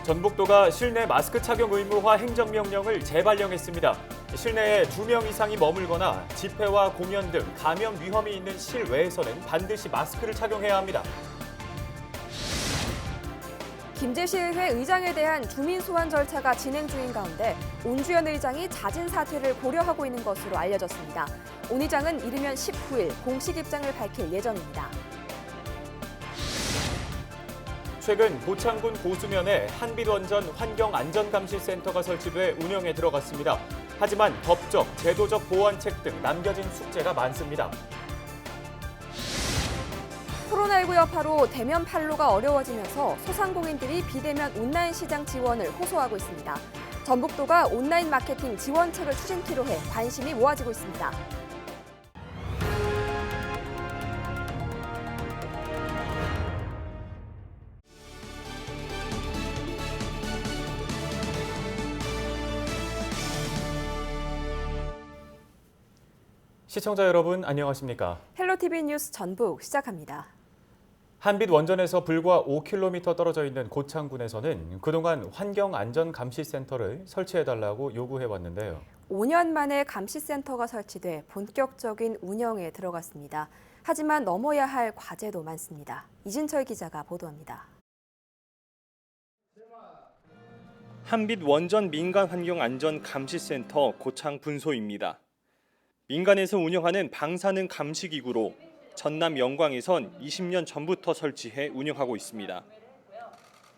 전북도가 실내 마스크 착용 의무화 행정명령을 재발령했습니다. 실내에 2명 이상이 머물거나 집회와 공연 등 감염 위험이 있는 실외에서는 반드시 마스크를 착용해야 합니다. 김제시의회 의장에 대한 주민 소환 절차가 진행 중인 가운데 온주연 의장이 잦은 사퇴를 고려하고 있는 것으로 알려졌습니다. 온 의장은 이르면 19일 공식 입장을 밝힐 예정입니다. 최근 고창군 고수면에 한빛원전 환경안전감시센터가 설치돼 운영에 들어갔습니다. 하지만 법적, 제도적 보완책 등 남겨진 숙제가 많습니다. 코로나19 여파로 대면 판로가 어려워지면서 소상공인들이 비대면 온라인 시장 지원을 호소하고 있습니다. 전북도가 온라인 마케팅 지원책을 추진키로 해 관심이 모아지고 있습니다. 시청자 여러분 안녕하십니까? 헬로티비 뉴스 전북 시작합니다. 한빛 원전에서 불과 5km 떨어져 있는 고창군에서는 그동안 환경안전감시센터를 설치해달라고 요구해왔는데요. 5년 만에 감시센터가 설치돼 본격적인 운영에 들어갔습니다. 하지만 넘어야 할 과제도 많습니다. 이진철 기자가 보도합니다. 한빛 원전 민간환경안전감시센터 고창 분소입니다. 민간에서 운영하는 방사능 감시기구로 전남 영광에선 20년 전부터 설치해 운영하고 있습니다.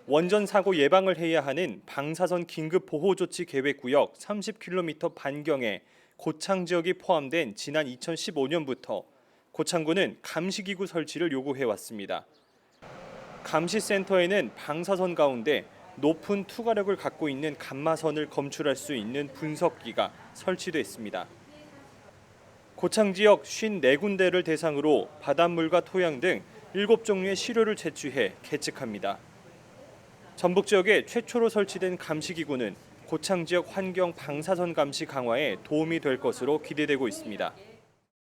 원전 사고 예방을 해야 하는 방사선 긴급 보호조치 계획구역 30km 반경에 고창 지역이 포함된 지난 2015년부터 고창군은 감시기구 설치를 요구해왔습니다. 감시센터에는 방사선 가운데 높은 투과력을 갖고 있는 감마선을 검출할 수 있는 분석기가 설치됐습니다. 고창 지역 54군데를 대상으로 바닷물과 토양 등 7종류의 시료를 채취해 계측합니다. 전북 지역에 최초로 설치된 감시기구는 고창 지역 환경 방사선 감시 강화에 도움이 될 것으로 기대되고 있습니다.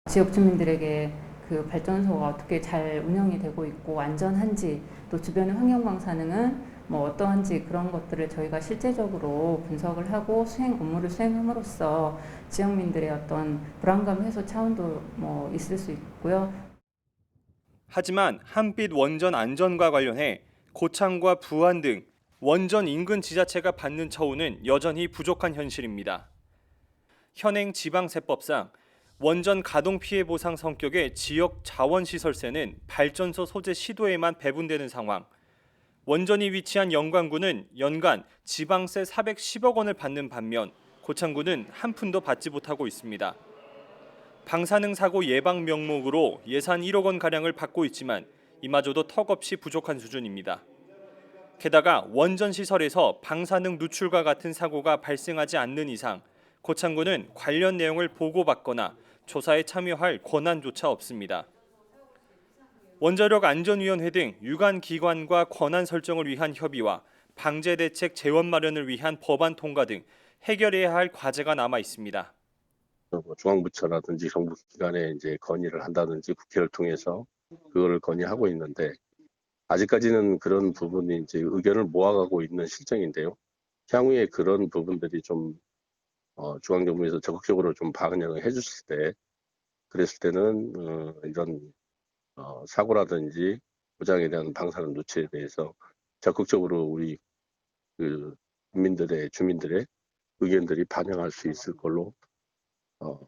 지역 주민들에게 그 발전소가 어떻게 잘 운영이 되고 있고 안전한지, 또 주변의 환경 방사능은 어떠한지 그런 것들을 저희가 실제적으로 분석을 하고 업무를 수행함으로써 지역민들의 어떤 불안감 해소 차원도 있을 수 있고요. 하지만 한빛 원전 안전과 관련해 고창과 부안 등 원전 인근 지자체가 받는 처우는 여전히 부족한 현실입니다. 현행 지방세법상 원전 가동 피해 보상 성격의 지역 자원시설세는 발전소 소재 시도에만 배분되는 상황. 원전이 위치한 영광군은 연간 지방세 410억 원을 받는 반면 고창군은 한 푼도 받지 못하고 있습니다. 방사능 사고 예방 명목으로 예산 1억 원가량을 받고 있지만 이마저도 턱없이 부족한 수준입니다. 게다가 원전 시설에서 방사능 누출과 같은 사고가 발생하지 않는 이상 고창군은 관련 내용을 보고받거나 조사에 참여할 권한조차 없습니다. 원자력안전위원회 등 유관 기관과 권한 설정을 위한 협의와 방제대책 재원 마련을 위한 법안 통과 등 해결해야 할 과제가 남아 있습니다. 중앙부처라든지 정부 기관에 이제 건의를 한다든지 국회를 통해서 그거를 건의하고 있는데 아직까지는 그런 부분이 이제 의견을 모아가고 있는 실정인데요. 향후에 그런 부분들이 좀 중앙정부에서 적극적으로 좀 반영을 해주실 때, 그랬을 때는 이런 사고라든지 고장에 대한 방사능 누출에 대해서 적극적으로 우리 주민들의 의견들이 반영할 수 있을 걸로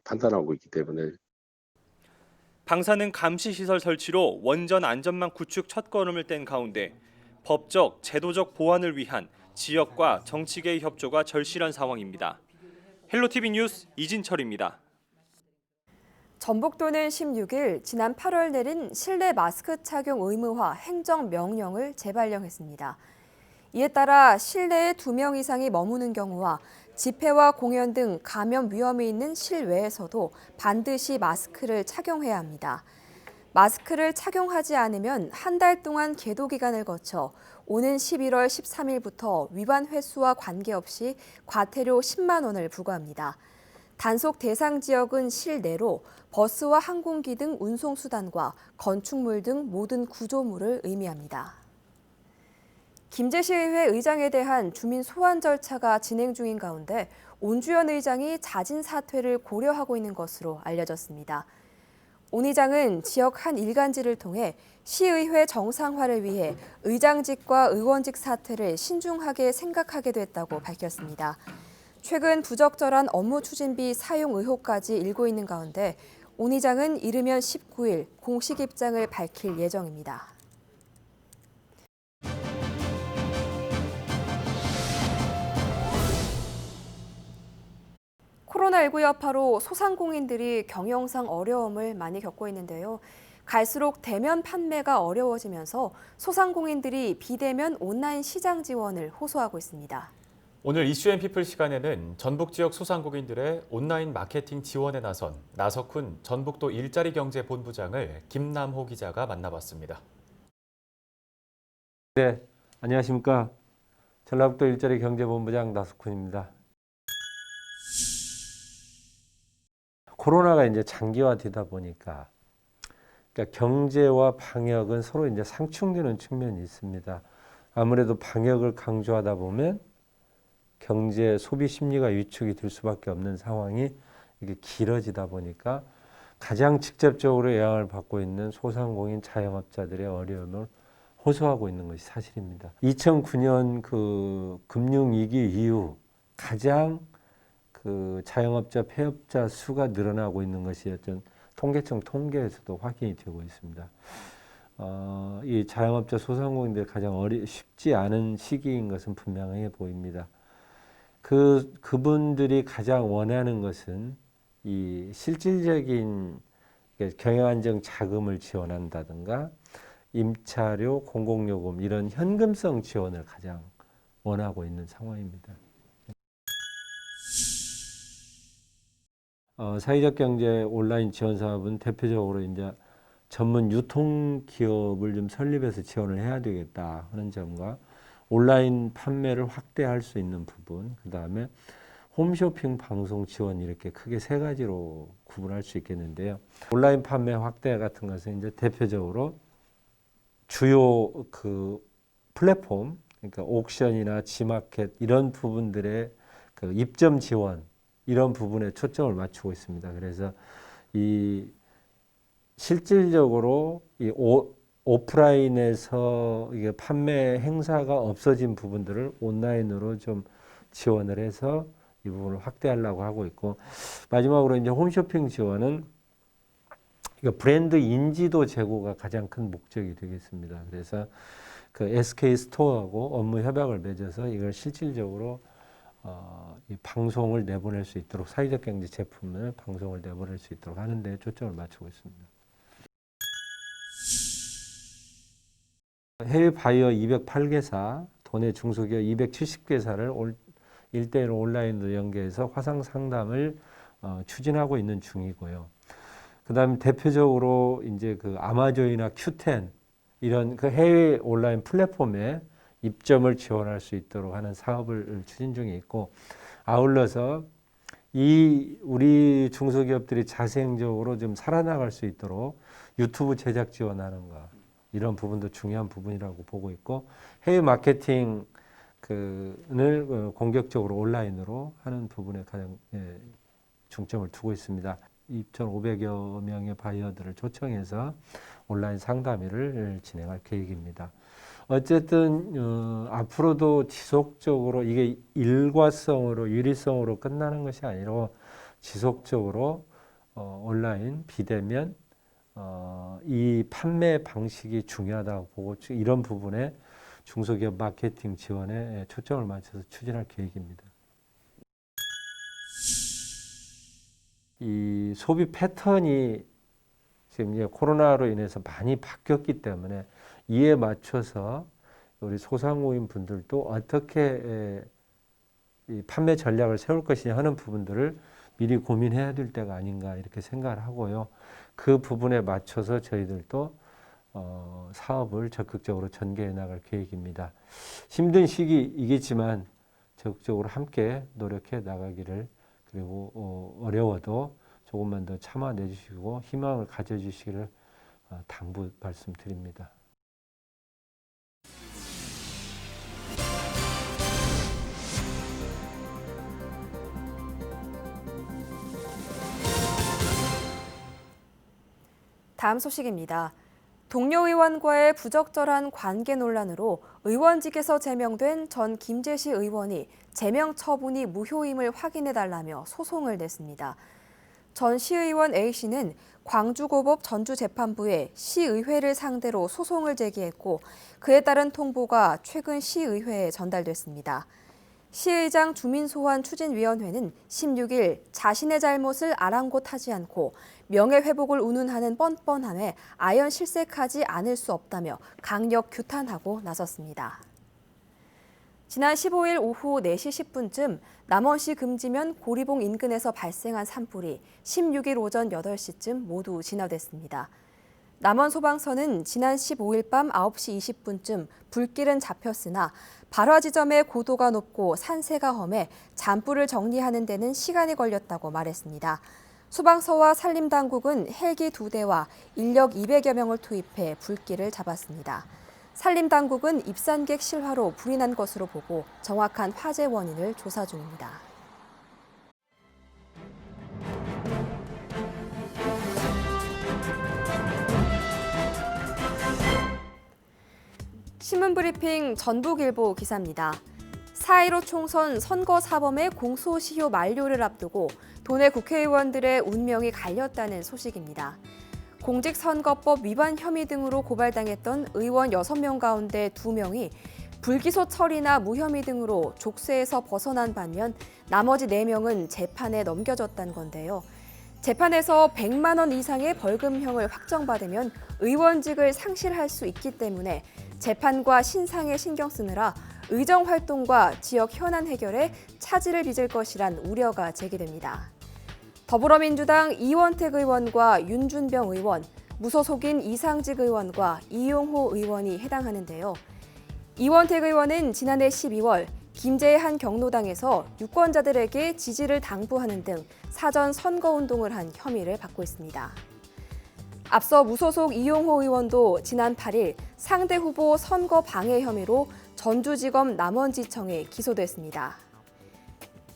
판단하고 있기 때문에. 방사능 감시 시설 설치로 원전 안전망 구축 첫걸음을 뗀 가운데 법적, 제도적 보완을 위한 지역과 정치계의 협조가 절실한 상황입니다. 헬로티비 뉴스 이진철입니다. 전북도는 16일 지난 8월 내린 실내 마스크 착용 의무화 행정명령을 재발령했습니다. 이에 따라 실내에 2명 이상이 머무는 경우와 집회와 공연 등 감염 위험이 있는 실외에서도 반드시 마스크를 착용해야 합니다. 마스크를 착용하지 않으면 한 달 동안 계도 기간을 거쳐 오는 11월 13일부터 위반 횟수와 관계없이 과태료 10만 원을 부과합니다. 단속 대상 지역은 실내로 버스와 항공기 등 운송수단과 건축물 등 모든 구조물을 의미합니다. 김제시의회 의장에 대한 주민 소환 절차가 진행 중인 가운데 온주연 의장이 자진 사퇴를 고려하고 있는 것으로 알려졌습니다. 온 의장은 지역 한 일간지를 통해 시의회 정상화를 위해 의장직과 의원직 사퇴를 신중하게 생각하게 됐다고 밝혔습니다. 최근 부적절한 업무 추진비 사용 의혹까지 일고 있는 가운데 온 의장은 이르면 19일 공식 입장을 밝힐 예정입니다. 코로나19 여파로 소상공인들이 경영상 어려움을 많이 겪고 있는데요. 갈수록 대면 판매가 어려워지면서 소상공인들이 비대면 온라인 시장 지원을 호소하고 있습니다. 오늘 이슈앤피플 시간에는 전북 지역 소상공인들의 온라인 마케팅 지원에 나선 나석훈 전북도 일자리경제본부장을 김남호 기자가 만나봤습니다. 네, 안녕하십니까. 전라북도 일자리경제본부장 나석훈입니다. 코로나가 이제 장기화되다 보니까 그러니까 경제와 방역은 서로 이제 상충되는 측면이 있습니다. 아무래도 방역을 강조하다 보면 경제 소비 심리가 위축이 될 수밖에 없는 상황이 이게 길어지다 보니까 가장 직접적으로 영향을 받고 있는 소상공인 자영업자들의 어려움을 호소하고 있는 것이 사실입니다. 2009년 그 금융위기 이후 가장 그 자영업자 폐업자 수가 늘어나고 있는 것이 어떤 통계청 통계에서도 확인이 되고 있습니다. 이 자영업자 소상공인들이 가장 쉽지 않은 시기인 것은 분명해 보입니다. 그분들이 가장 원하는 것은 이 실질적인 경영안정 자금을 지원한다든가 임차료, 공공요금 이런 현금성 지원을 가장 원하고 있는 상황입니다. 사회적 경제 온라인 지원 사업은 대표적으로 이제 전문 유통 기업을 좀 설립해서 지원을 해야 되겠다 하는 점과 온라인 판매를 확대할 수 있는 부분, 그 다음에 홈쇼핑 방송 지원 이렇게 크게 세 가지로 구분할 수 있겠는데요. 온라인 판매 확대 같은 것은 이제 대표적으로 주요 그 플랫폼, 그러니까 옥션이나 지마켓 이런 부분들의 그 입점 지원 이런 부분에 초점을 맞추고 있습니다. 그래서 이 실질적으로 이 오프라인에서 이게 판매 행사가 없어진 부분들을 온라인으로 좀 지원을 해서 이 부분을 확대하려고 하고 있고, 마지막으로 이제 홈쇼핑 지원은 브랜드 인지도 제고가 가장 큰 목적이 되겠습니다. 그래서 그 SK 스토어하고 업무 협약을 맺어서 이걸 실질적으로 이 방송을 내보낼 수 있도록 사회적 경제 제품을 방송을 내보낼 수 있도록 하는 데 초점을 맞추고 있습니다. 해외 바이어 208개사, 도내 중소기업 270개사를 1대1 온라인으로 연계해서 화상 상담을 추진하고 있는 중이고요. 그 다음에 대표적으로 이제 그 아마존이나 Q10 이런 그 해외 온라인 플랫폼에 입점을 지원할 수 있도록 하는 사업을 추진 중에 있고, 아울러서 이 우리 중소기업들이 자생적으로 좀 살아나갈 수 있도록 유튜브 제작 지원하는 거 이런 부분도 중요한 부분이라고 보고 있고, 해외 마케팅 을 공격적으로 온라인으로 하는 부분에 가장 중점을 두고 있습니다. 2,500여 명의 바이어들을 초청해서 온라인 상담회를 진행할 계획입니다. 어쨌든 앞으로도 지속적으로 이게 일과성으로 유리성으로 끝나는 것이 아니라 지속적으로 온라인 비대면 이 판매 방식이 중요하다고 보고 이런 부분에 중소기업 마케팅 지원에 초점을 맞춰서 추진할 계획입니다. 이 소비 패턴이 지금 이제 코로나로 인해서 많이 바뀌었기 때문에 이에 맞춰서 우리 소상공인 분들도 어떻게 이 판매 전략을 세울 것이냐 하는 부분들을 미리 고민해야 될 때가 아닌가 이렇게 생각을 하고요. 그 부분에 맞춰서 저희들도 사업을 적극적으로 전개해 나갈 계획입니다. 힘든 시기이겠지만 적극적으로 함께 노력해 나가기를, 그리고 어려워도 조금만 더 참아내 주시고 희망을 가져주시기를 당부 말씀드립니다. 다음 소식입니다. 동료 의원과의 부적절한 관계 논란으로 의원직에서 제명된 전 김제시 의원이 제명 처분이 무효임을 확인해달라며 소송을 냈습니다. 전 시의원 A씨는 광주고법 전주재판부에 시의회를 상대로 소송을 제기했고 그에 따른 통보가 최근 시의회에 전달됐습니다. 시의장 주민소환 추진위원회는 16일 자신의 잘못을 아랑곳하지 않고 명예회복을 운운하는 뻔뻔함에 아연 실색하지 않을 수 없다며 강력 규탄하고 나섰습니다. 지난 15일 오후 4시 10분쯤 남원시 금지면 고리봉 인근에서 발생한 산불이 16일 오전 8시쯤 모두 진화됐습니다. 남원소방서는 지난 15일 밤 9시 20분쯤 불길은 잡혔으나 발화 지점의 고도가 높고 산세가 험해 잔불을 정리하는 데는 시간이 걸렸다고 말했습니다. 소방서와 산림당국은 헬기 2대와 인력 200여 명을 투입해 불길을 잡았습니다. 산림당국은 입산객 실화로 불이 난 것으로 보고 정확한 화재 원인을 조사 중입니다. 신문브리핑 전북일보 기사입니다. 4.15 총선 선거사범의 공소시효 만료를 앞두고 도내 국회의원들의 운명이 갈렸다는 소식입니다. 공직선거법 위반 혐의 등으로 고발당했던 의원 6명 가운데 2명이 불기소 처리나 무혐의 등으로 족쇄에서 벗어난 반면 나머지 4명은 재판에 넘겨졌다는 건데요. 재판에서 100만 원 이상의 벌금형을 확정받으면 의원직을 상실할 수 있기 때문에 재판과 신상에 신경 쓰느라 의정활동과 지역 현안 해결에 차질을 빚을 것이란 우려가 제기됩니다. 더불어민주당 이원택 의원과 윤준병 의원, 무소속인 이상직 의원과 이용호 의원이 해당하는데요. 이원택 의원은 지난해 12월 김제의 한 경로당에서 유권자들에게 지지를 당부하는 등 사전 선거운동을 한 혐의를 받고 있습니다. 앞서 무소속 이용호 의원도 지난 8일 상대 후보 선거 방해 혐의로 전주지검 남원지청에 기소됐습니다.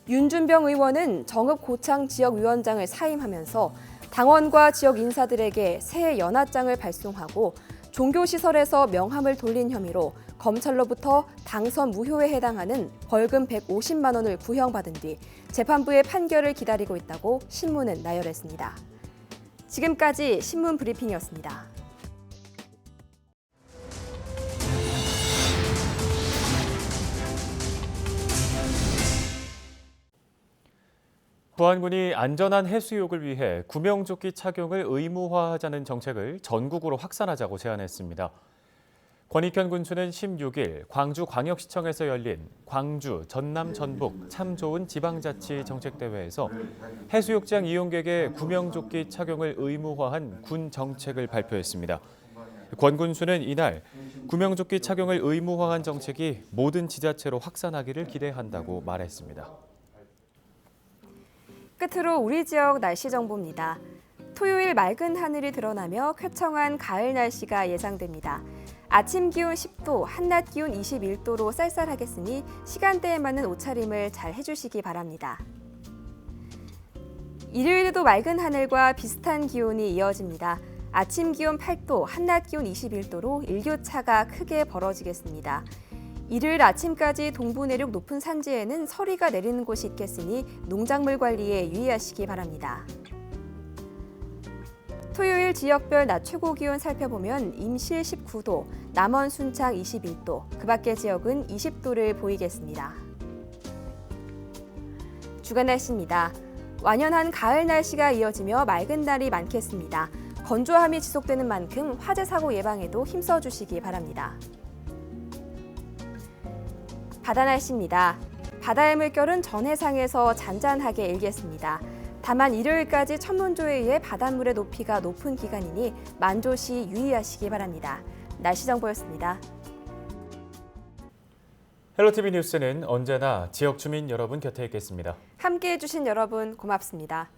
윤준병 의원은 정읍 고창 지역위원장을 사임하면서 당원과 지역 인사들에게 새해 연하장을 발송하고 종교시설에서 명함을 돌린 혐의로 검찰로부터 당선 무효에 해당하는 벌금 150만 원을 구형받은 뒤 재판부의 판결을 기다리고 있다고 신문은 나열했습니다. 지금까지 신문 브리핑이었습니다. 부안군이 안전한 해수욕을 위해 구명조끼 착용을 의무화하자는 정책을 전국으로 확산하자고 제안했습니다. 권익현 군수는 16일 광주광역시청에서 열린 광주, 전남, 전북 참 좋은 지방자치 정책대회에서 해수욕장 이용객의 구명조끼 착용을 의무화한 군 정책을 발표했습니다. 권 군수는 이날 구명조끼 착용을 의무화한 정책이 모든 지자체로 확산하기를 기대한다고 말했습니다. 끝으로 우리 지역 날씨 정보입니다. 토요일 맑은 하늘이 드러나며 쾌청한 가을 날씨가 예상됩니다. 아침 기온 10도, 한낮 기온 21도로 쌀쌀하겠으니 시간대에 맞는 옷차림을 잘 해주시기 바랍니다. 일요일에도 맑은 하늘과 비슷한 기온이 이어집니다. 아침 기온 8도, 한낮 기온 21도로 일교차가 크게 벌어지겠습니다. 일요일 아침까지 동부 내륙 높은 산지에는 서리가 내리는 곳이 있겠으니 농작물 관리에 유의하시기 바랍니다. 토요일 지역별 낮 최고 기온 살펴보면 임실 19도, 남원 순창 21도, 그 밖의 지역은 20도를 보이겠습니다. 주간 날씨입니다. 완연한 가을 날씨가 이어지며 맑은 날이 많겠습니다. 건조함이 지속되는 만큼 화재 사고 예방에도 힘써주시기 바랍니다. 바다 날씨입니다. 바다의 물결은 전 해상에서 잔잔하게 일겠습니다. 다만 일요일까지 천문조에 의해 바닷물의 높이가 높은 기간이니 만조시 유의하시기 바랍니다. 날씨 정보였습니다. 헬로티비 뉴스는 언제나 지역 주민 여러분 곁에 있겠습니다. 함께해 주신 여러분 고맙습니다.